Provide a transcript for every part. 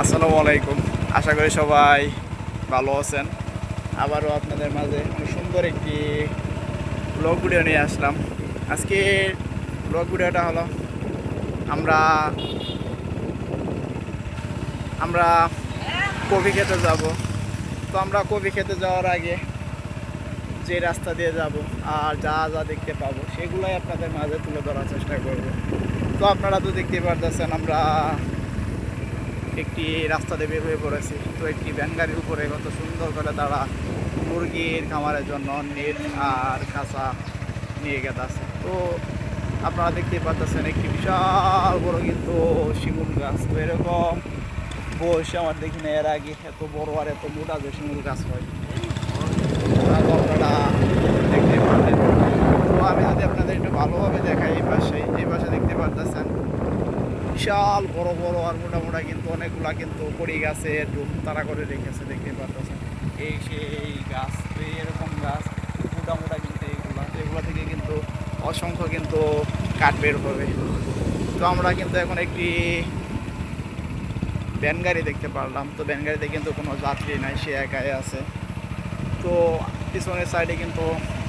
আসসালামু আলাইকুম। আশা করি সবাই ভালো আছেন। আবারও আপনাদের মাঝে অনেক সুন্দর একটি ব্লগ ভিডিও নিয়ে আসলাম। আজকে ব্লগ ভিডিওটা হলো আমরা আমরা কফি খেতে যাব। তো আমরা কফি খেতে যাওয়ার আগে যে রাস্তা দিয়ে যাব আর যা যা দেখতে পাবো সেগুলাই আপনাদের মাঝে তুলে ধরার চেষ্টা করব। তো আপনারা তো দেখতে পারতেছেন আমরা একটি রাস্তাতে বের হয়ে পড়েছি। তো একটি ভ্যান গাড়ির উপরে কত সুন্দর করে তারা মুরগির খামারের জন্য নেট আর কাঁচা নিয়ে গেছে। তো আপনারা দেখতে পাচ্ছেন একটি বিশাল বড় কিন্তু শিমুল গাছ। তো এরকম বয়সে আমার দেখি না এর আগে এত বড় আর এত মোটা যে শিমুল গাছ হয় আপনারা দেখতে পারলেন। তো আমি যদি আপনাদের একটু ভালোভাবে দেখাই, এই পাশে দেখতে পারতেছেন বিশাল বড় বড় আর মোটা কিন্তু অনেকগুলা কিন্তু কড়ি গাছের ডুম তারা করে রেখেছে, দেখতে পারতেছেন। এই সেই গাছ, তো এরকম গাছ মোটা কিন্তু এগুলো থেকে কিন্তু অসংখ্য কিন্তু কাঠ বের হবে। তো আমরা কিন্তু এখন একটি ভ্যান গাড়ি দেখতে পারলাম। তো ভ্যান গাড়িতে কিন্তু কোনো যাত্রী নাই, সে একাই আছে। তো পিছনের সাইডে কিন্তু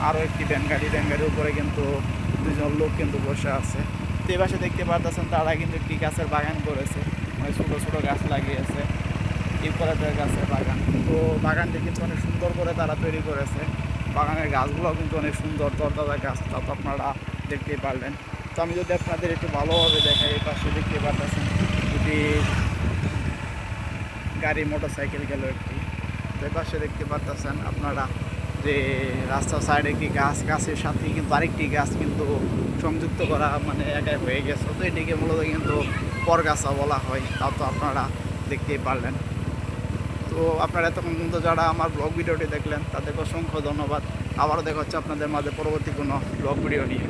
আরও একটি ভ্যান গাড়ির উপরে কিন্তু দুজন লোক কিন্তু বসে আছে। তো এই পাশে দেখতে পারতেছেন তারা কিন্তু একটি গাছের বাগান করেছে, মানে ছোটো ছোটো গাছ লাগিয়েছে, ইউক্যালিপটাস গাছের বাগান। তো বাগানটি কিন্তু অনেক সুন্দর করে তারা তৈরি করেছে। বাগানের গাছগুলোও কিন্তু অনেক সুন্দর তরতাজা গাছ, তা তো আপনারা দেখতেই পারলেন। তো আমি যদি আপনাদের একটু ভালোভাবে দেখাই, এই পাশে দেখতে পারতেছেন দুটি গাড়ি মোটরসাইকেল গেল একটি। তো এই পাশে দেখতে পারতেছেন আপনারা যে রাস্তার সাইডে একটি গাছের সাথে কিন্তু আরেকটি গাছ কিন্তু সংযুক্ত করা, মানে একাই হয়ে গেছে। তো এটিকে মূলত কিন্তু পরগাছা বলা হয়, তাও তো আপনারা দেখতেই পারলেন। তো আপনারা এতক্ষণ পর্যন্ত যারা আমার ব্লগ ভিডিওটি দেখলেন তাদেরকে অসংখ্য ধন্যবাদ। আবারও দেখা হচ্ছে আপনাদের মাঝে পরবর্তী কোনো ব্লগ ভিডিও নিয়ে।